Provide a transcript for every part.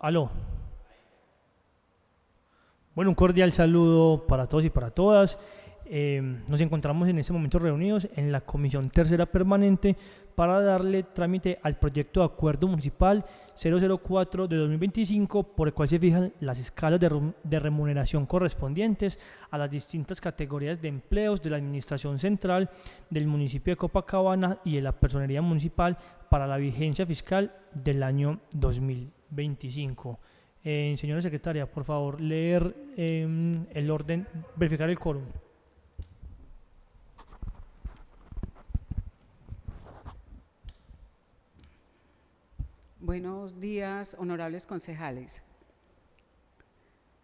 Aló. Bueno, un cordial saludo para todos y para todas. Nos encontramos en este momento reunidos en la Comisión Tercera Permanente para darle trámite al proyecto de acuerdo municipal 004 de 2025, por el cual se fijan las escalas de remuneración correspondientes a las distintas categorías de empleos de la Administración Central del municipio de Copacabana y de la Personería Municipal para la vigencia fiscal del año 2025. Señora secretaria, por favor, leer el orden, verificar el quórum. Buenos días, honorables concejales.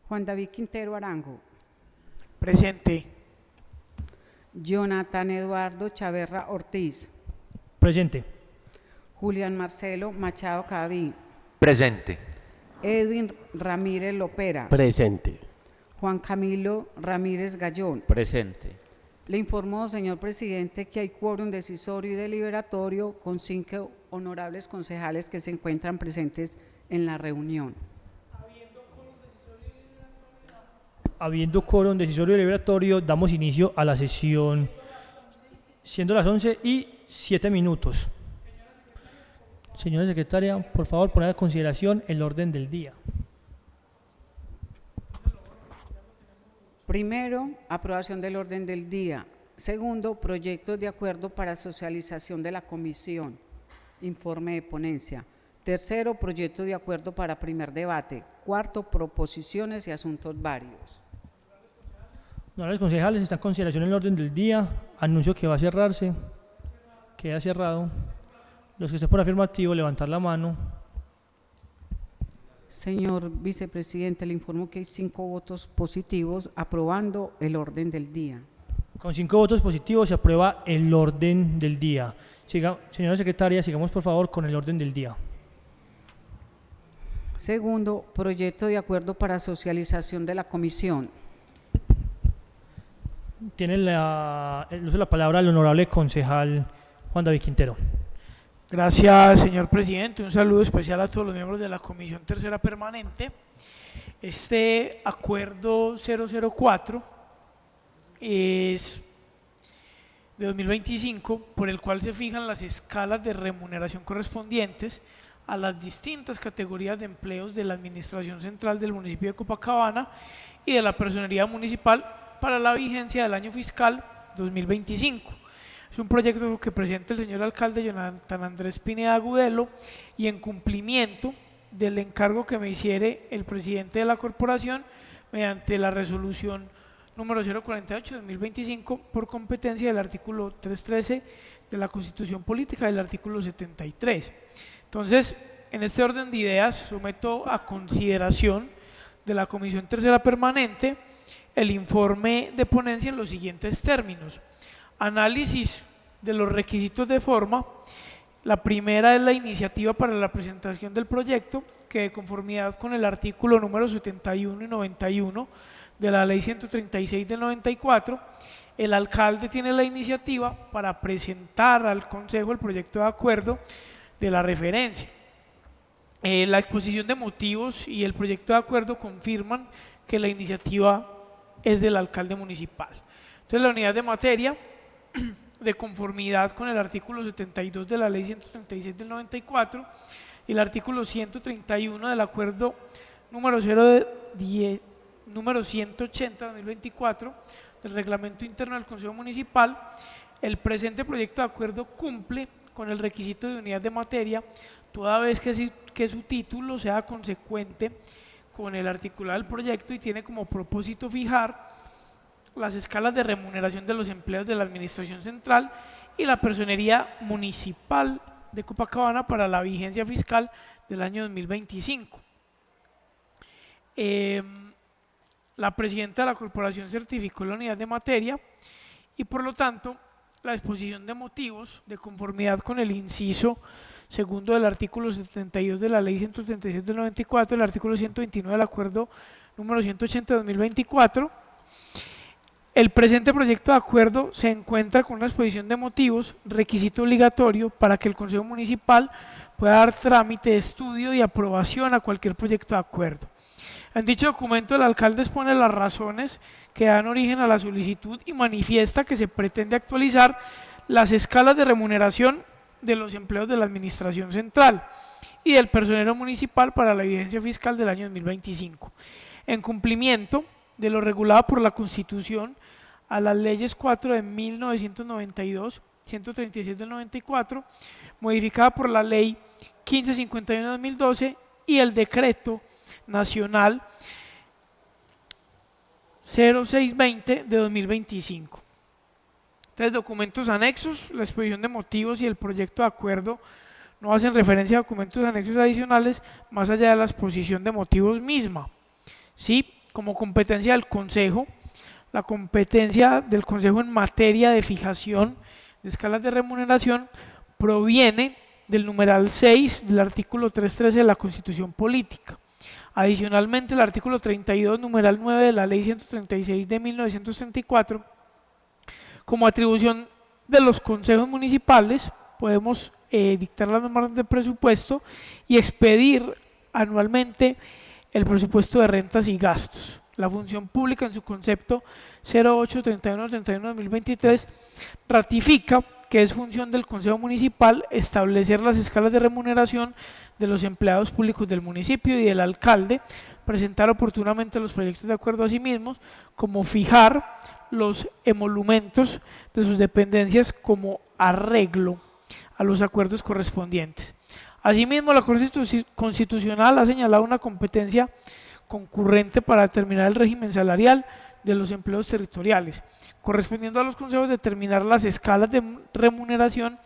Juan David Quintero Arango. Presente. Jonathan Eduardo Chaverra Ortiz. Presente. Julián Marcelo Machado Caví. Presente. Edwin Ramírez Lopera. Presente. Juan Camilo Ramírez Gallón. Presente. Le informo, señor presidente, que hay quórum decisorio y deliberatorio con 5 honorables concejales que se encuentran presentes en la reunión. Habiendo quórum decisorio y deliberatorio, damos inicio a la sesión, siendo las 11:07. Señora secretaria, por favor, poner a consideración el orden del día. Primero, aprobación del orden del día. Segundo, proyectos de acuerdo para socialización de la comisión. Informe de ponencia. Tercero, proyecto de acuerdo para primer debate. Cuarto, proposiciones y asuntos varios. Honorables concejales, está en consideración el orden del día. Anuncio que va a cerrarse. Queda cerrado. Los que estén por afirmativo, levantar la mano. Señor vicepresidente, le informo que hay 5 votos positivos aprobando el orden del día. Con 5 votos positivos se aprueba el orden del día. Señora secretaria, sigamos por favor con el orden del día. Segundo, proyecto de acuerdo para socialización de la comisión. Tiene el uso de la palabra el honorable concejal Juan David Quintero. Gracias, señor presidente. Un saludo especial a todos los miembros de la Comisión Tercera Permanente. Este acuerdo 004 es de 2025, por el cual se fijan las escalas de remuneración correspondientes a las distintas categorías de empleos de la Administración Central del municipio de Copacabana y de la Personería Municipal para la vigencia del año fiscal 2025. Es un proyecto que presenta el señor alcalde Jonathan Andrés Pineda Agudelo y en cumplimiento del encargo que me hiciere el presidente de la corporación mediante la resolución número 048 de 2025 por competencia del artículo 313 de la Constitución Política y del artículo 73. Entonces, en este orden de ideas, someto a consideración de la Comisión Tercera Permanente el informe de ponencia en los siguientes términos. Análisis de los requisitos de forma. La primera es la iniciativa para la presentación del proyecto, que de conformidad con el artículo número 71 y 91 de la ley 136 del 94, el alcalde tiene la iniciativa para presentar al consejo el proyecto de acuerdo de la referencia. La exposición de motivos y el proyecto de acuerdo confirman que la iniciativa es del alcalde municipal. Entonces, la unidad de materia, de conformidad con el artículo 72 de la ley 136 del 94 y el artículo 131 del acuerdo número 180 de 2024 del reglamento interno del Consejo Municipal, el presente proyecto de acuerdo cumple con el requisito de unidad de materia, toda vez que su título sea consecuente con el articulado del proyecto y tiene como propósito fijar las escalas de remuneración de los empleos de la Administración Central y la Personería Municipal de Copacabana para la vigencia fiscal del año 2025. La presidenta de la corporación certificó la unidad de materia y por lo tanto la exposición de motivos de conformidad con el inciso segundo del artículo 72 de la ley 136 del 94, el artículo 129 del acuerdo número 180 de 2024. El presente proyecto de acuerdo se encuentra con una exposición de motivos, requisito obligatorio para que el Consejo Municipal pueda dar trámite de estudio y aprobación a cualquier proyecto de acuerdo. En dicho documento, el alcalde expone las razones que dan origen a la solicitud y manifiesta que se pretende actualizar las escalas de remuneración de los empleos de la Administración Central y del personero municipal para la vigencia fiscal del año 2025, en cumplimiento de lo regulado por la Constitución, a las leyes 4 de 1992, 136 del 94, modificada por la ley 1551 de 2012 y el decreto nacional 0620 de 2025. Entonces, documentos anexos, la exposición de motivos y el proyecto de acuerdo no hacen referencia a documentos anexos adicionales más allá de la exposición de motivos misma. ¿Sí? Como competencia del Consejo, la competencia del Consejo en materia de fijación de escalas de remuneración proviene del numeral 6 del artículo 313 de la Constitución Política. Adicionalmente, el artículo 32, numeral 9 de la Ley 136 de 1934, como atribución de los consejos municipales, podemos dictar las normas de presupuesto y expedir anualmente el presupuesto de rentas y gastos. La función pública en su concepto 08-31-31-2023 ratifica que es función del Consejo Municipal establecer las escalas de remuneración de los empleados públicos del municipio y del alcalde, presentar oportunamente los proyectos de acuerdo a sí mismos, como fijar los emolumentos de sus dependencias como arreglo a los acuerdos correspondientes. Asimismo, la Corte Constitucional ha señalado una competencia concurrente para determinar el régimen salarial de los empleos territoriales, correspondiendo a los consejos determinar las escalas de remuneración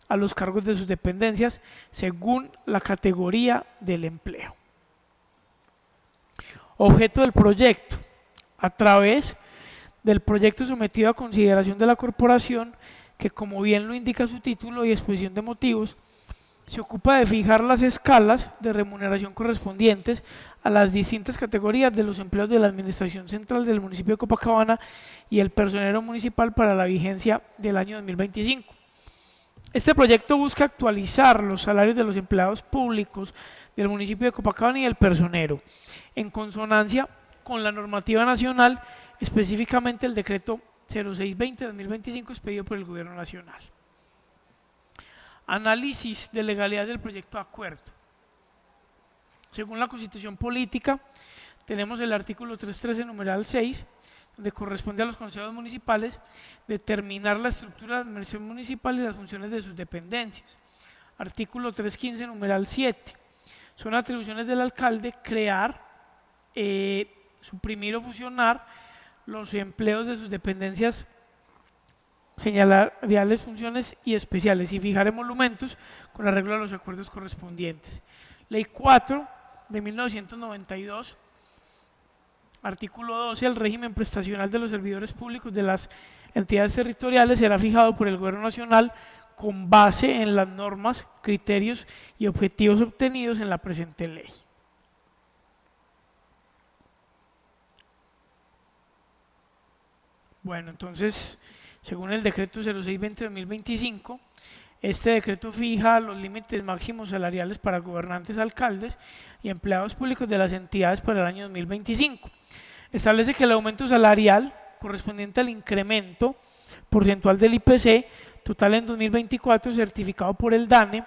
a los cargos de sus dependencias según la categoría del empleo. Objeto del proyecto: a través del proyecto sometido a consideración de la corporación, que como bien lo indica su título y exposición de motivos, se ocupa de fijar las escalas de remuneración correspondientes a las distintas categorías de los empleos de la Administración Central del municipio de Copacabana y el personero municipal para la vigencia del año 2025. Este proyecto busca actualizar los salarios de los empleados públicos del municipio de Copacabana y el personero, en consonancia con la normativa nacional, específicamente el decreto 0620 de 2025 expedido por el Gobierno Nacional. Análisis de legalidad del proyecto de acuerdo. Según la Constitución Política, tenemos el artículo 313, numeral 6, donde corresponde a los consejos municipales determinar la estructura de la administración municipal y las funciones de sus dependencias. Artículo 315, numeral 7. Son atribuciones del alcalde crear, suprimir o fusionar los empleos de sus dependencias, señalar reales funciones y especiales y fijar emolumentos con arreglo a los acuerdos correspondientes. Ley 4 de 1992, artículo 12, el régimen prestacional de los servidores públicos de las entidades territoriales será fijado por el Gobierno Nacional con base en las normas, criterios y objetivos obtenidos en la presente ley. Bueno, entonces, según el decreto 0620 de 2025, este decreto fija los límites máximos salariales para gobernantes, alcaldes y empleados públicos de las entidades para el año 2025. Establece que el aumento salarial correspondiente al incremento porcentual del IPC total en 2024 certificado por el DANE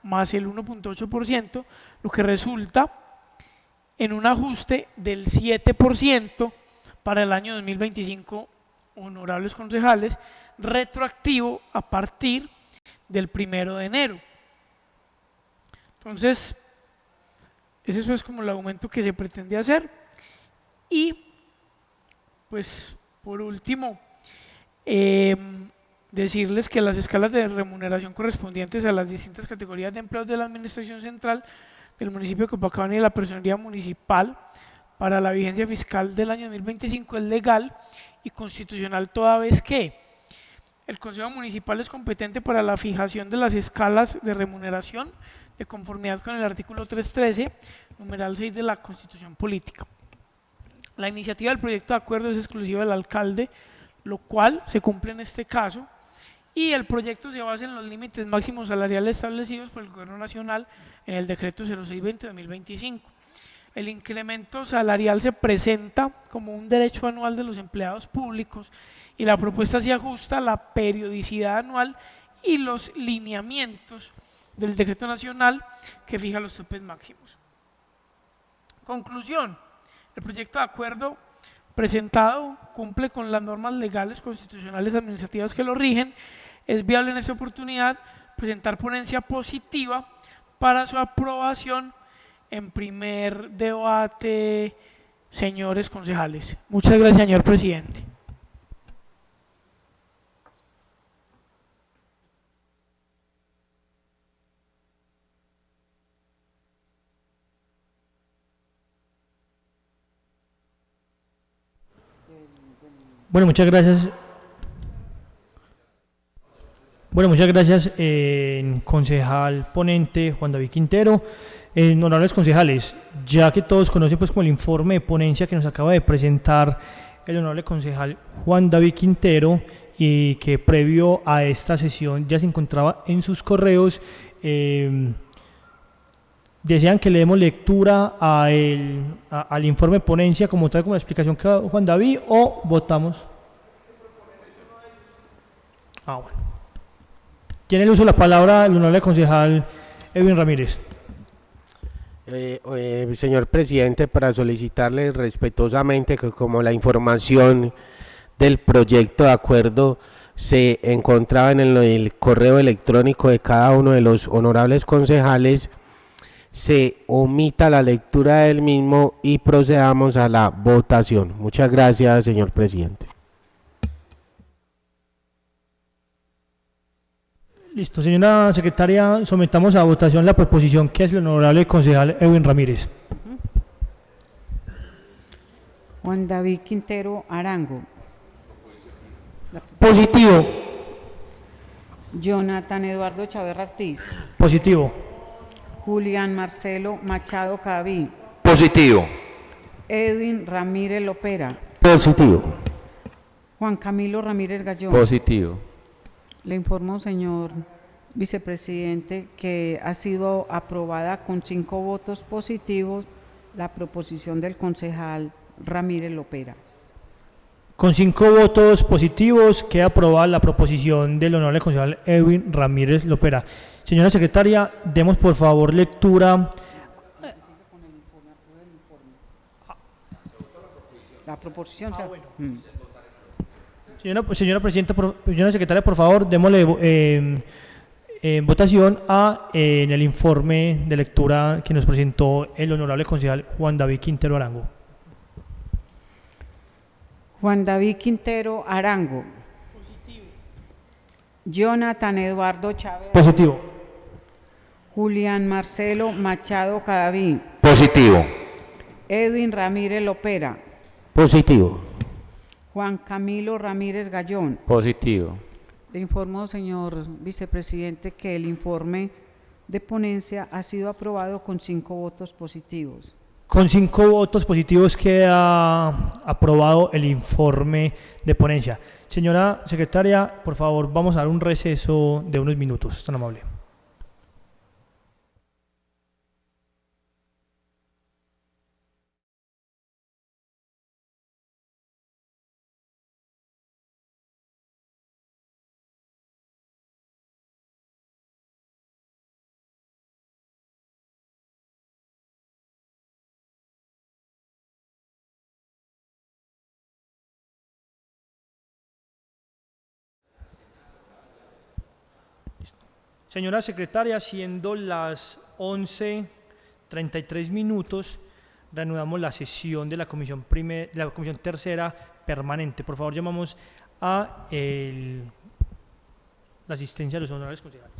más el 1.8%, lo que resulta en un ajuste del 7% para el año 2025, honorables concejales, retroactivo a partir del 1 de enero. Entonces, ese es como el aumento que se pretende hacer. Y, pues, por último, decirles que las escalas de remuneración correspondientes a las distintas categorías de empleados de la Administración Central del municipio de Copacabana y de la Personería Municipal para la vigencia fiscal del año 2025 es legal y constitucional, toda vez que el Consejo Municipal es competente para la fijación de las escalas de remuneración de conformidad con el artículo 313, numeral 6 de la Constitución Política. La iniciativa del proyecto de acuerdo es exclusiva del alcalde, lo cual se cumple en este caso y el proyecto se basa en los límites máximos salariales establecidos por el Gobierno Nacional en el Decreto 06-20-2025. El incremento salarial se presenta como un derecho anual de los empleados públicos y la propuesta se ajusta a la periodicidad anual y los lineamientos del Decreto Nacional que fija los topes máximos. Conclusión: el proyecto de acuerdo presentado cumple con las normas legales, constitucionales, administrativas que lo rigen. Es viable en esta oportunidad presentar ponencia positiva para su aprobación en primer debate, señores concejales. Muchas gracias, señor presidente. Bueno, muchas gracias. Bueno, muchas gracias, concejal ponente Juan David Quintero. Honorables concejales, ya que todos conocen pues como el informe de ponencia que nos acaba de presentar el honorable concejal Juan David Quintero y que previo a esta sesión ya se encontraba en sus correos, desean que le demos lectura al informe de ponencia como tal, como la explicación que da Juan David, o votamos. Bueno. Tiene el uso de la palabra el honorable concejal Edwin Ramírez. Señor presidente, para solicitarle respetuosamente que como la información del proyecto de acuerdo se encontraba en el correo electrónico de cada uno de los honorables concejales, se omita la lectura del mismo y procedamos a la votación. Muchas gracias, señor presidente. Listo, señora secretaria, sometamos a votación la proposición que hace el honorable concejal Edwin Ramírez. Juan David Quintero Arango. Positivo. Jonathan Eduardo Chaverra Ortiz. Positivo. Julián Marcelo Machado Cadaví. Positivo. Edwin Ramírez Lopera. Positivo. Juan Camilo Ramírez Gallón. Positivo. Le informo, señor vicepresidente, que ha sido aprobada con 5 votos positivos la proposición del concejal Ramírez Lopera. Con 5 votos positivos queda aprobada la proposición del honorable concejal Edwin Ramírez Lopera. Señora secretaria, demos por favor lectura. La proposición. Bueno. Señora presidenta, señora secretaria, por favor, démosle votación en el informe de lectura que nos presentó el honorable concejal Juan David Quintero Arango. Juan David Quintero Arango. Positivo. Jonathan Eduardo Chávez. Positivo. Julián Marcelo Machado Cadaví. Positivo. Edwin Ramírez Lopera. Positivo. Juan Camilo Ramírez Gallón. Positivo. Le informo, señor vicepresidente, que el informe de ponencia ha sido aprobado con 5 votos positivos. Con 5 votos positivos queda aprobado el informe de ponencia. Señora secretaria, por favor, vamos a dar un receso de unos minutos. Tan amable. Señora secretaria, siendo las 11:33 minutos, reanudamos la sesión de la comisión tercera permanente. Por favor, llamamos a la asistencia de los honorables concejales.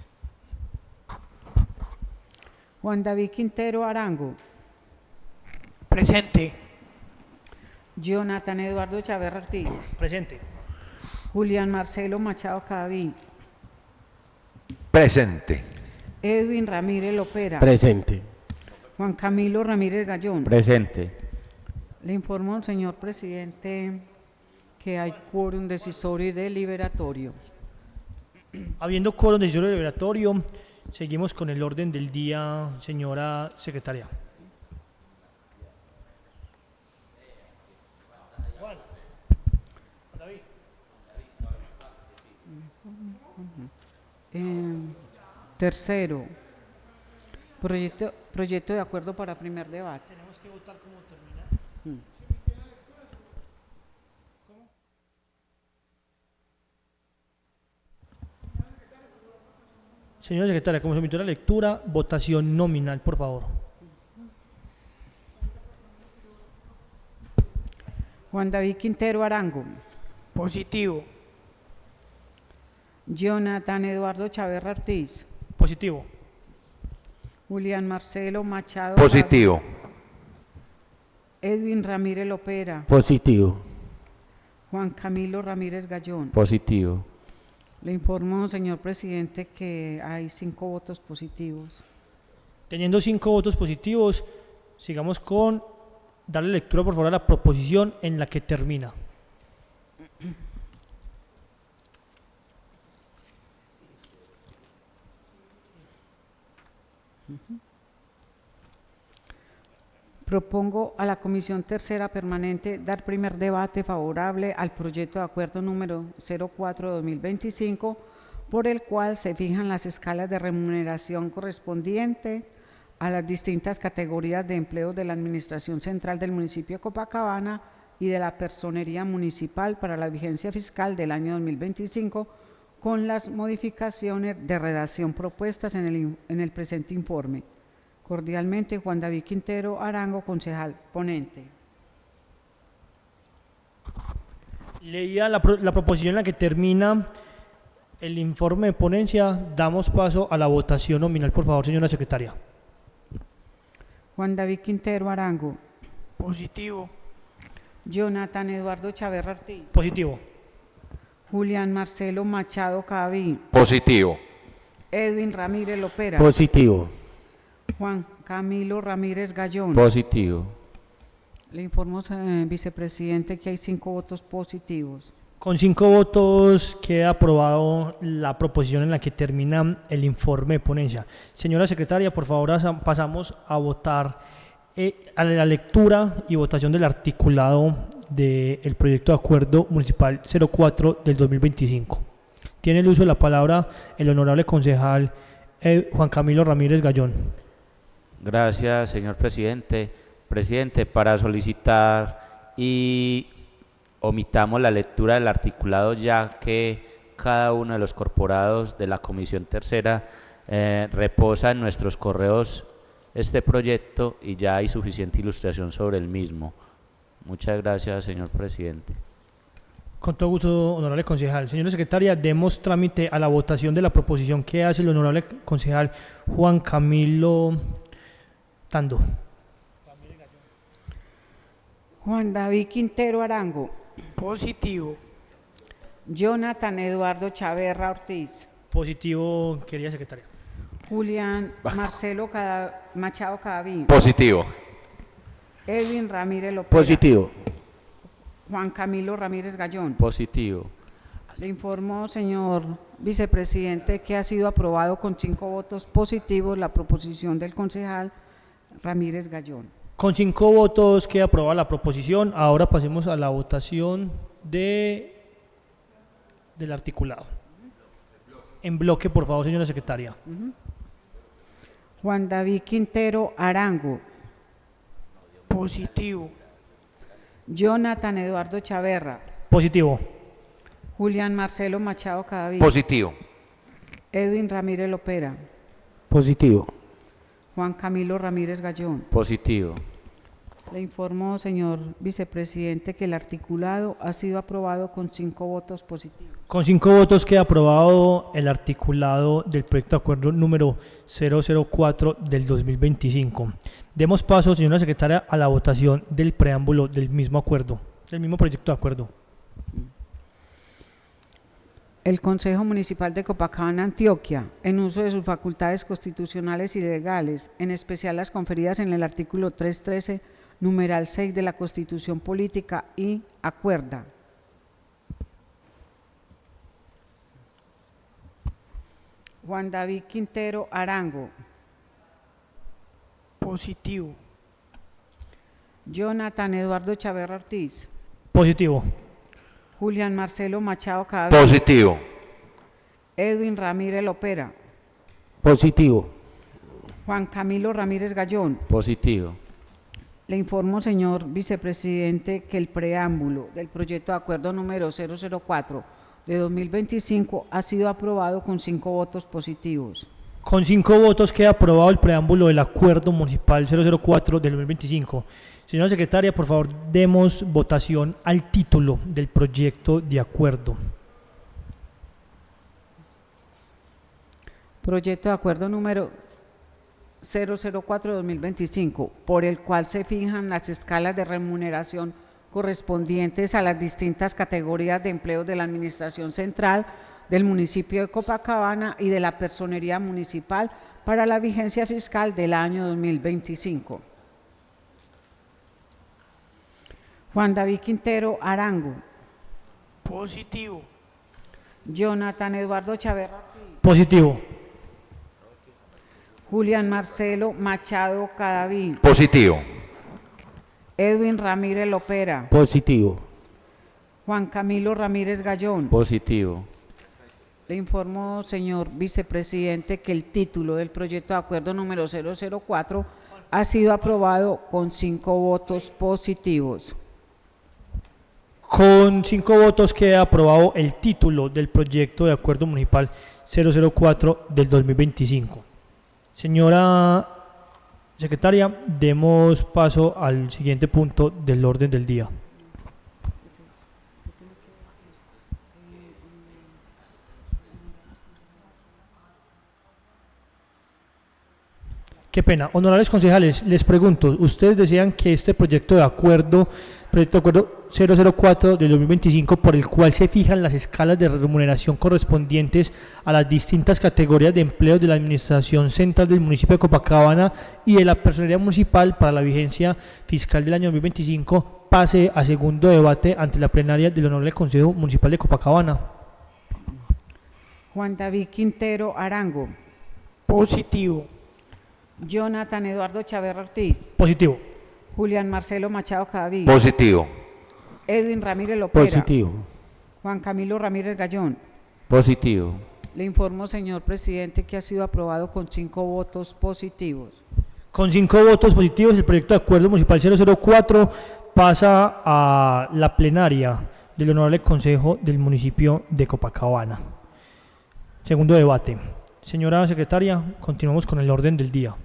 Juan David Quintero Arango. Presente. Jonathan Eduardo Chaverra Ortiz. Presente. Julián Marcelo Machado Cadaví. Presente. Edwin Ramírez Lopera. Presente. Juan Camilo Ramírez Gallón. Presente. Le informo, señor presidente, que hay quórum decisorio y deliberatorio. Habiendo quórum de sesión deliberatorio, seguimos con el orden del día, señora secretaria. Tercero, proyecto de acuerdo para primer debate. Tenemos que votar cómo termina. Señora secretaria, como se emitió la lectura, votación nominal, por favor. Juan David Quintero Arango, Positivo. Jonathan Eduardo Chaverra Ortiz, Positivo. Julián Marcelo Machado Positivo. Edwin Ramírez Lopera, Positivo. Juan Camilo Ramírez Gallón. Positivo. Le informo, señor presidente, que hay 5 votos positivos. Teniendo 5 votos positivos, sigamos con darle lectura, por favor, a la proposición en la que termina. Propongo a la Comisión Tercera Permanente dar primer debate favorable al proyecto de acuerdo número 04-2025, por el cual se fijan las escalas de remuneración correspondientes a las distintas categorías de empleos de la Administración Central del municipio de Copacabana y de la Personería Municipal para la vigencia fiscal del año 2025, con las modificaciones de redacción propuestas en el presente informe. Cordialmente, Juan David Quintero Arango, concejal ponente. Leía la proposición en la que termina el informe de ponencia, damos paso a la votación nominal, por favor, señora secretaria. Juan David Quintero Arango, Positivo. Jonathan Eduardo Chaverra Ortiz, Positivo. Julián Marcelo Machado Cadavid, Positivo. Edwin Ramírez Lopera, Positivo. Juan Camilo Ramírez Gallón. Positivo. Le informo, vicepresidente, que hay 5 votos positivos. Con 5 votos queda aprobado la proposición en la que termina el informe de ponencia. Señora secretaria, por favor, pasamos a votar a la lectura y votación del articulado del proyecto de acuerdo municipal 04 del 2025. Tiene el uso de la palabra el honorable concejal Juan Camilo Ramírez Gallón. Gracias, señor presidente. Presidente, para solicitar y omitamos la lectura del articulado, ya que cada uno de los corporados de la Comisión Tercera reposa en nuestros correos este proyecto y ya hay suficiente ilustración sobre el mismo. Muchas gracias, señor presidente. Con todo gusto, honorable concejal. Señora secretaria, demos trámite a la votación de la proposición que hace el honorable concejal Juan Camilo Tando. Juan David Quintero Arango, Positivo. Jonathan Eduardo Chaverra Ortiz, Positivo, querida secretaria. Julián Marcelo Machado Cadavid, Positivo. Edwin Ramírez Lopera, Positivo. Juan Camilo Ramírez Gallón. Positivo. Le informo, señor vicepresidente, que ha sido aprobado con 5 votos positivos la proposición del concejal Ramírez Gallón. Con 5 votos queda aprobada la proposición. Ahora pasemos a la votación del articulado. En bloque, por favor, señora secretaria. Juan David Quintero Arango, Positivo. Jonathan Eduardo Chaverra, Positivo. Julián Marcelo Machado Cadavid, Positivo. Edwin Ramírez Lopera, Positivo. Juan Camilo Ramírez Gallón. Positivo. Le informo, señor vicepresidente, que el articulado ha sido aprobado con 5 votos positivos. Con 5 votos queda aprobado el articulado del proyecto de acuerdo número 004 del 2025. Demos paso, señora secretaria, a la votación del preámbulo del mismo acuerdo, del mismo proyecto de acuerdo. El Consejo Municipal de Copacabana, Antioquia, en uso de sus facultades constitucionales y legales, en especial las conferidas en el artículo 313, numeral 6 de la Constitución Política, y acuerda. Juan David Quintero Arango, Positivo. Jonathan Eduardo Chaverra Ortiz, Positivo. Julián Marcelo Machado Cadavid, Positivo. Edwin Ramírez Lopera, Positivo. Juan Camilo Ramírez Gallón. Positivo. Le informo, señor vicepresidente, que el preámbulo del proyecto de acuerdo número 004 de 2025 ha sido aprobado con 5 votos positivos. Con 5 votos queda aprobado el preámbulo del acuerdo municipal 004 del 2025. Señora secretaria, por favor, demos votación al título del proyecto de acuerdo. Proyecto de acuerdo número 004-2025, por el cual se fijan las escalas de remuneración correspondientes a las distintas categorías de empleos de la Administración Central del municipio de Copacabana y de la Personería Municipal para la vigencia fiscal del año 2025. Juan David Quintero Arango, Positivo. Jonathan Eduardo Chaverra Ortiz, Positivo. Julián Marcelo Machado Cadavid, Positivo. Edwin Ramírez Lopera, Positivo. Juan Camilo Ramírez Gallón. Positivo. Le informo, señor vicepresidente, que el título del proyecto de acuerdo número 004 ha sido aprobado con 5 votos positivos. Con 5 votos queda aprobado el título del proyecto de acuerdo municipal 004 del 2025. Señora secretaria, demos paso al siguiente punto del orden del día. Qué pena. Honorables concejales, les pregunto, ¿ustedes desean que este proyecto de acuerdo 004 del 2025, por el cual se fijan las escalas de remuneración correspondientes a las distintas categorías de empleos de la Administración Central del municipio de Copacabana y de la Personería Municipal para la vigencia fiscal del año 2025, pase a segundo debate ante la plenaria del Honorable Consejo Municipal de Copacabana? Juan David Quintero Arango, Positivo. Jonathan Eduardo Chaverra Ortiz, Positivo. Julián Marcelo Machado Cadavid, Positivo. Edwin Ramírez Lopera, Positivo. Juan Camilo Ramírez Gallón. Positivo. Le informo, señor presidente, que ha sido aprobado con 5 votos positivos. Con 5 votos positivos, el proyecto de acuerdo municipal 004 pasa a la plenaria del Honorable Consejo del municipio de Copacabana. Segundo debate. Señora secretaria, continuamos con el orden del día.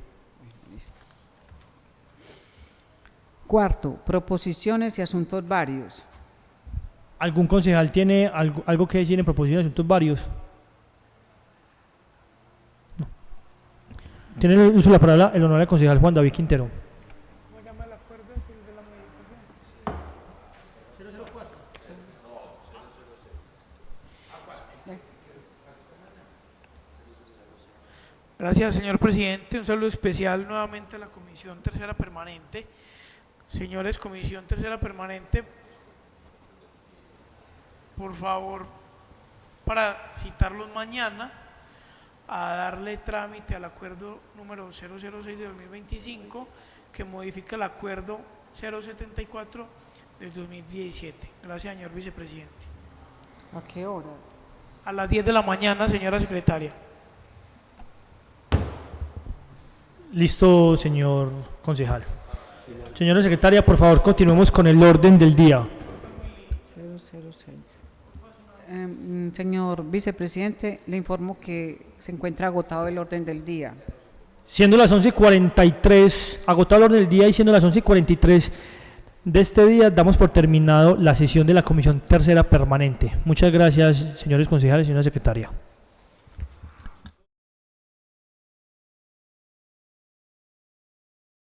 Cuarto, proposiciones y asuntos varios. ¿Algún concejal tiene algo que decir en proposiciones de asuntos varios? No. Tiene el uso de la palabra el honorable concejal Juan David Quintero. Gracias, señor presidente. Un saludo especial nuevamente a la Comisión Tercera Permanente. Señores, Comisión Tercera Permanente, por favor, para citarlos mañana a darle trámite al acuerdo número 006 de 2025 que modifica el acuerdo 074 del 2017. Gracias, señor vicepresidente. ¿A qué horas? A las 10 de la mañana, señora secretaria. Listo, señor concejal. Señora secretaria, por favor, continuemos con el orden del día. 006. Señor vicepresidente, le informo que se encuentra agotado el orden del día. Siendo las 11:43, agotado el orden del día y siendo las 11:43 de este día, damos por terminado la sesión de la Comisión Tercera Permanente. Muchas gracias, señores concejales y señora secretaria.